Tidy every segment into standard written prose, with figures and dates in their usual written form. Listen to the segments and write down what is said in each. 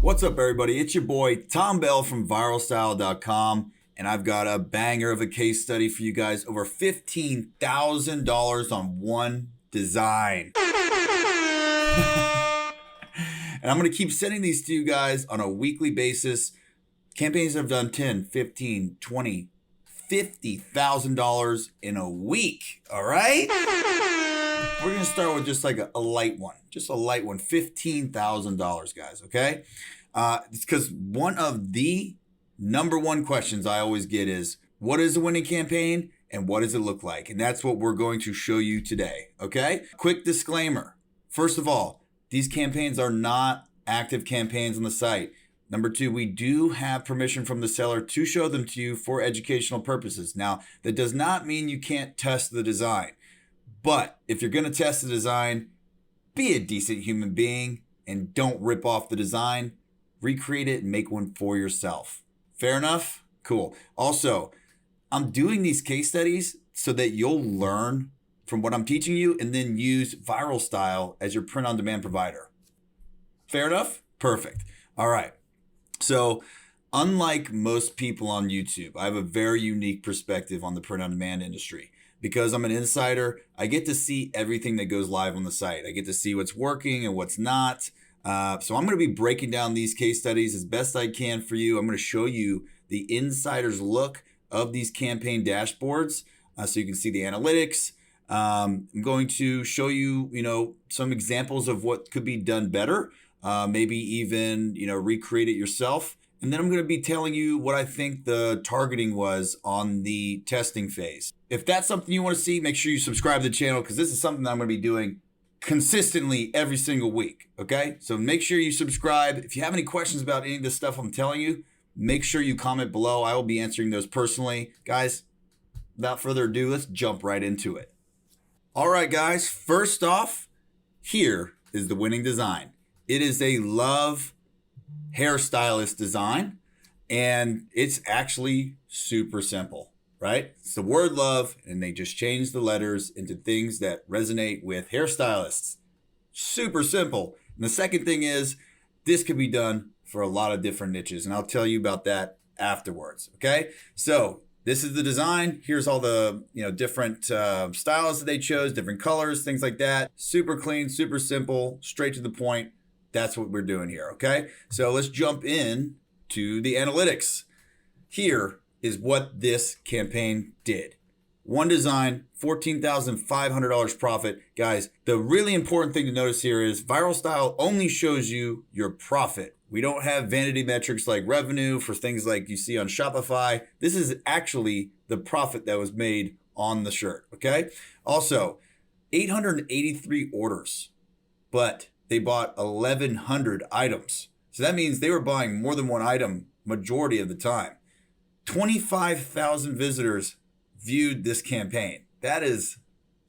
What's up, everybody? It's your boy, Tom Bell from Viralstyle.com, and I've got a banger of a case study for you guys. Over $15,000 on one design. And I'm going to keep sending these to you guys on a weekly basis. Campaigns have done $10, $15, $20, $50,000 in a week, all right? We're going to start with just like a light one. Just a light one, $15,000, guys, okay? It's because one of the number one questions I always get is, what is a winning campaign and what does it look like? And that's what we're going to show you today, okay? Quick disclaimer. First of all, these campaigns are not active campaigns on the site. Number two, we do have permission from the seller to show them to you for educational purposes. Now, that does not mean you can't test the design. But if you're going to test the design, be a decent human being and don't rip off the design. Recreate it and make one for yourself. Fair enough? Cool. Also, I'm doing these case studies so that you'll learn from what I'm teaching you and then use Viralstyle as your print-on-demand provider. Fair enough? Perfect. All right. So, unlike most people on YouTube, I have a very unique perspective on the print-on-demand industry. Because I'm an insider, I get to see everything that goes live on the site. I get to see what's working and what's not. So I'm going to be breaking down these case studies as best I can for you. I'm going to show you the insider's look of these campaign dashboards so you can see the analytics. I'm going to show you, some examples of what could be done better, maybe even, recreate it yourself. And then I'm going to be telling you what I think the targeting was on the testing phase. If that's something you want to see, make sure you subscribe to the channel because this is something that I'm going to be doing consistently every single week, okay? So make sure you subscribe. If you have any questions about any of this stuff I'm telling you, make sure you comment below. I will be answering those personally. Guys, without further ado, let's jump right into it. All right, guys, first off, here is the winning design. It is a Love hairstylist design, and it's actually super simple, right? It's the word love, and they just change the letters into things that resonate with hairstylists. Super simple. And the second thing is, this could be done for a lot of different niches, and I'll tell you about that afterwards, okay? So this is the design. Here's all the different styles that they chose, different colors, things like that. Super clean, super simple, straight to the point. That's what we're doing here, okay? So let's jump in to the analytics. Here is what this campaign did. One design, $14,500 profit. Guys, the really important thing to notice here is Viralstyle only shows you your profit. We don't have vanity metrics like revenue for things like you see on Shopify. This is actually the profit that was made on the shirt, okay? Also, 883 orders, but they bought 1,100 items. So that means they were buying more than one item majority of the time. 25,000 visitors viewed this campaign. That is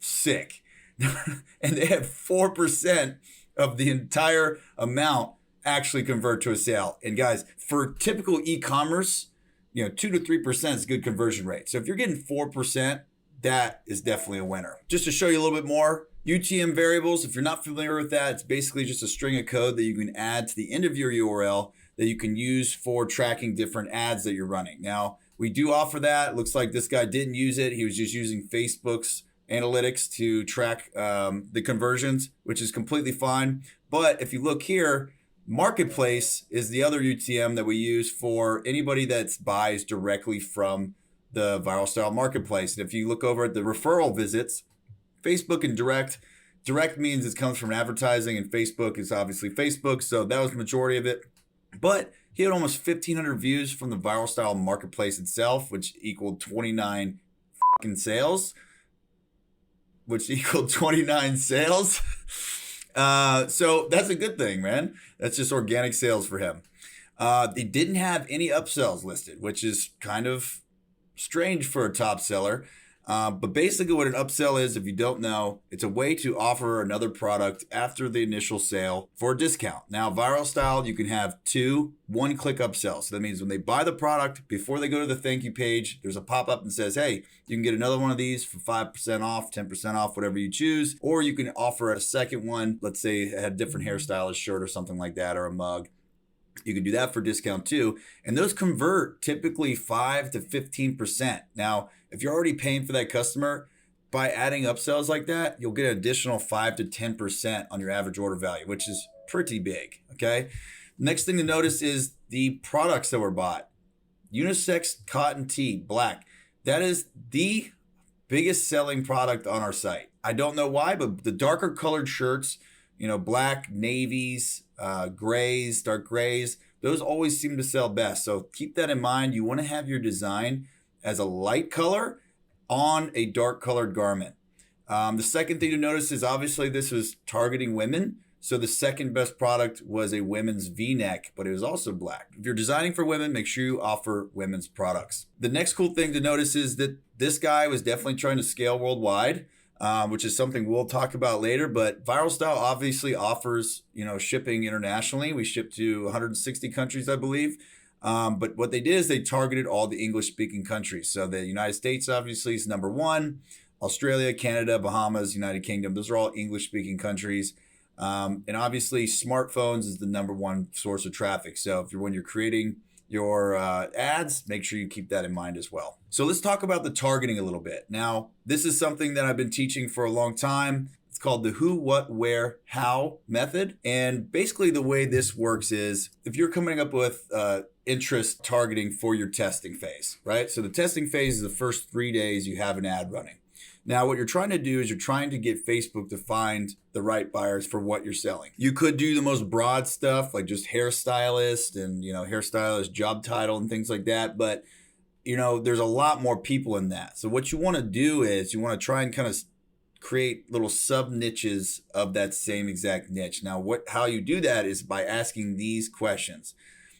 sick. And they have 4% of the entire amount actually convert to a sale. And guys, for typical e-commerce, 2 to 3% is a good conversion rate. So if you're getting 4%, that is definitely a winner. Just to show you a little bit more, Utm Variables, if you're not familiar with that, it's basically just a string of code that you can add to the end of your URL that you can use for tracking different ads that you're running. Now, we do offer that. It looks like this guy didn't use it. He was just using Facebook's analytics to track the conversions, which is completely fine. But if you look here, Marketplace is the other UTM that we use for anybody that buys directly from the Viralstyle Marketplace. And if you look over at the referral visits, Facebook and direct means it comes from advertising, and Facebook is obviously Facebook. So that was the majority of it. But he had almost 1,500 views from the Viralstyle Marketplace itself, which equaled 29 sales. So that's a good thing, man. That's just organic sales for him. They didn't have any upsells listed, which is kind of strange for a top seller. But basically what an upsell is, if you don't know, it's a way to offer another product after the initial sale for a discount. Now, Viralstyle, you can have 2 one-click upsells. So that means when they buy the product, before they go to the thank you page, there's a pop-up that says, hey, you can get another one of these for 5% off, 10% off, whatever you choose. Or you can offer a second one. Let's say it had a different hairstylist shirt or something like that, or a mug. You can do that for discount too. And those convert typically 5 to 15%. Now, if you're already paying for that customer, by adding upsells like that, you'll get an additional 5 to 10% on your average order value, which is pretty big, okay? Next thing to notice is the products that were bought. Unisex cotton tee, black. That is the biggest selling product on our site. I don't know why, but the darker colored shirts, black, navies, grays, dark grays, those always seem to sell best. So keep that in mind. You want to have your design as a light color on a dark colored garment. The second thing to notice is obviously this was targeting women. So the second best product was a women's V-neck, but it was also black. If you're designing for women, make sure you offer women's products. The next cool thing to notice is that this guy was definitely trying to scale worldwide, which is something we'll talk about later. But Viralstyle obviously offers, shipping internationally. We ship to 160 countries, I believe. But what they did is they targeted all the English-speaking countries. So the United States obviously is number one. Australia, Canada, Bahamas, United Kingdom, those are all English-speaking countries. And obviously smartphones is the number one source of traffic. So when you're creating your ads, make sure you keep that in mind as well. So let's talk about the targeting a little bit. Now, this is something that I've been teaching for a long time. It's called the who, what, where, how method. And basically the way this works is if you're coming up with interest targeting for your testing phase, right? So the testing phase is the first 3 days you have an ad running. Now, what you're trying to do is you're trying to get Facebook to find the right buyers for what you're selling. You could do the most broad stuff like just hairstylist and, hairstylist job title and things like that. But, there's a lot more people in that. So what you want to do is you want to try and kind of create little sub niches of that same exact niche. Now, how you do that is by asking these questions.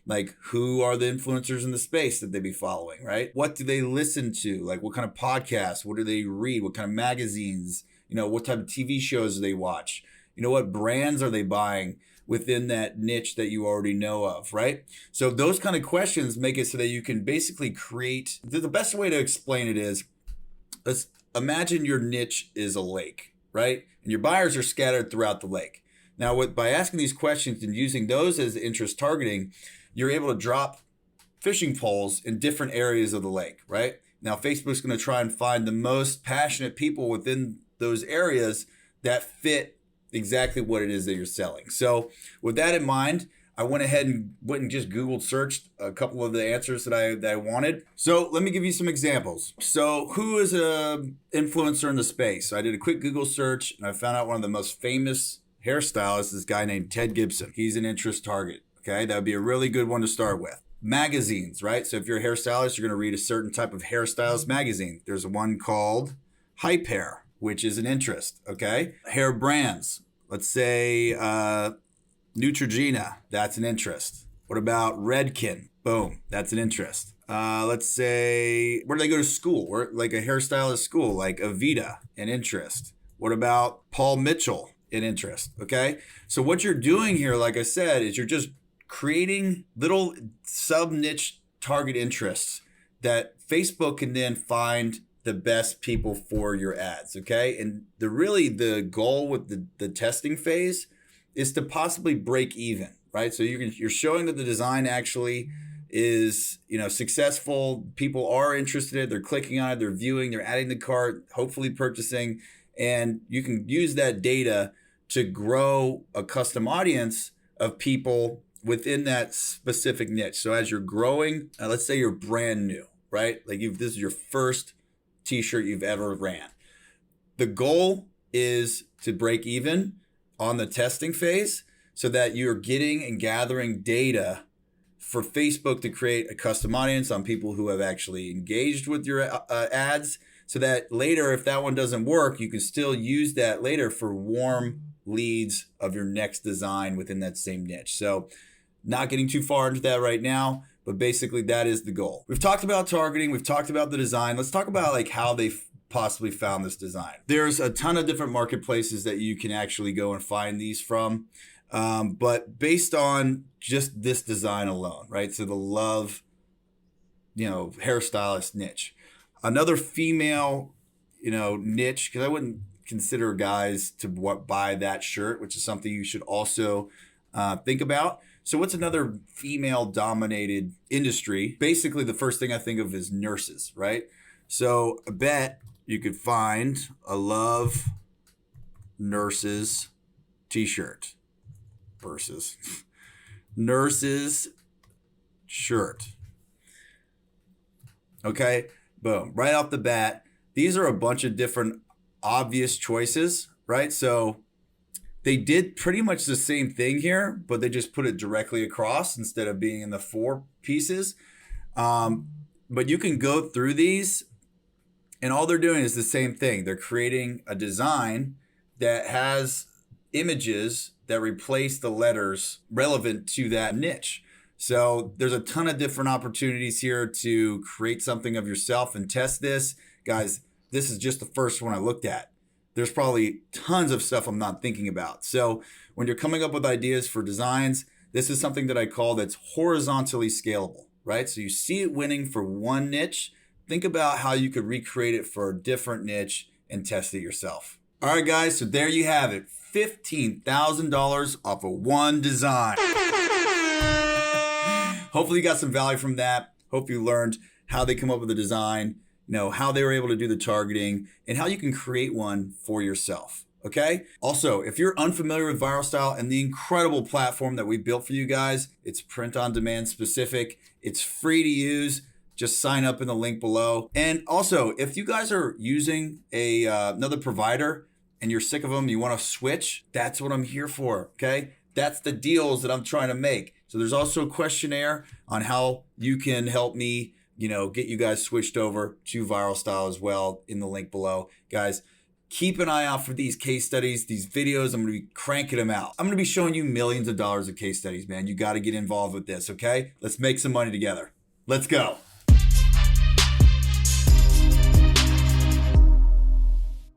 Like, who are the influencers in the space that they be following, right? What do they listen to? Like, what kind of podcasts? What do they read? What kind of magazines? What type of TV shows do they watch? What brands are they buying within that niche that you already know of, right? So those kind of questions make it so that you can basically create, the best way to explain it is, let's imagine your niche is a lake, right? And your buyers are scattered throughout the lake. Now, by asking these questions and using those as interest targeting, you're able to drop fishing poles in different areas of the lake, right? Now, Facebook's going to try and find the most passionate people within those areas that fit exactly what it is that you're selling. So with that in mind, I went ahead and just Googled searched a couple of the answers that I wanted. So let me give you some examples. So who is a influencer in the space? So I did a quick Google search and I found out one of the most famous hairstylists, this guy named Ted Gibson. He's an interest target. Okay, that would be a really good one to start with. Magazines, right? So if you're a hairstylist, you're going to read a certain type of hairstylist magazine. There's one called Hype Hair, which is an interest, okay? Hair brands, let's say Neutrogena, that's an interest. What about Redken? Boom, that's an interest. Let's say, where do they go to school? Where, like a hairstylist school, like Avita, an interest. What about Paul Mitchell? An interest, okay? So what you're doing here, like I said, is you're just creating little sub-niche target interests that Facebook can then find the best people for your ads, okay? And the goal with the testing phase is to possibly break even, right? So you're showing that the design actually is, successful. People are interested in it. They're clicking on it. They're viewing. They're adding the cart, hopefully purchasing. And you can use that data to grow a custom audience of people within that specific niche. So as you're growing, let's say you're brand new, right? Like this is your first t-shirt you've ever ran. The goal is to break even on the testing phase so that you're getting and gathering data for Facebook to create a custom audience on people who have actually engaged with your ads, so that later, if that one doesn't work, you can still use that later for warm leads of your next design within that same niche. So not getting too far into that right now, but basically that is the goal. We've talked about targeting. We've talked about the design. Let's talk about like how they possibly found this design. There's a ton of different marketplaces that you can actually go and find these from. But based on just this design alone, right? So the love, hairstylist niche. Another female, niche, because I wouldn't consider guys to buy that shirt, which is something you should also think about. So what's another female dominated industry? Basically, the first thing I think of is nurses, right? So I bet you could find a Love Nurses t-shirt versus nurses shirt. Okay, boom, right off the bat, these are a bunch of different obvious choices, right? So they did pretty much the same thing here, but they just put it directly across instead of being in the 4 pieces. But you can go through these, and all they're doing is the same thing. They're creating a design that has images that replace the letters relevant to that niche. So there's a ton of different opportunities here to create something of yourself and test this. Guys, this is just the first one I looked at. There's probably tons of stuff I'm not thinking about. So when you're coming up with ideas for designs, this is something that I call that's horizontally scalable, right? So you see it winning for one niche. Think about how you could recreate it for a different niche and test it yourself. All right, guys, so there you have it. $15,000 off of one design. Hopefully you got some value from that. Hope you learned how they come up with a design, how they were able to do the targeting, and how you can create one for yourself. Okay? Also, if you're unfamiliar with Viralstyle and the incredible platform that we built for you guys, it's print on demand specific. It's free to use. Just sign up in the link below. And also, if you guys are using another provider and you're sick of them, you want to switch, that's what I'm here for. Okay? That's the deals that I'm trying to make. So there's also a questionnaire on how you can help me, get you guys switched over to Viralstyle as well in the link below. Guys, keep an eye out for these case studies, these videos. I'm going to be cranking them out. I'm going to be showing you millions of dollars of case studies, man. You got to get involved with this, okay? Let's make some money together. Let's go.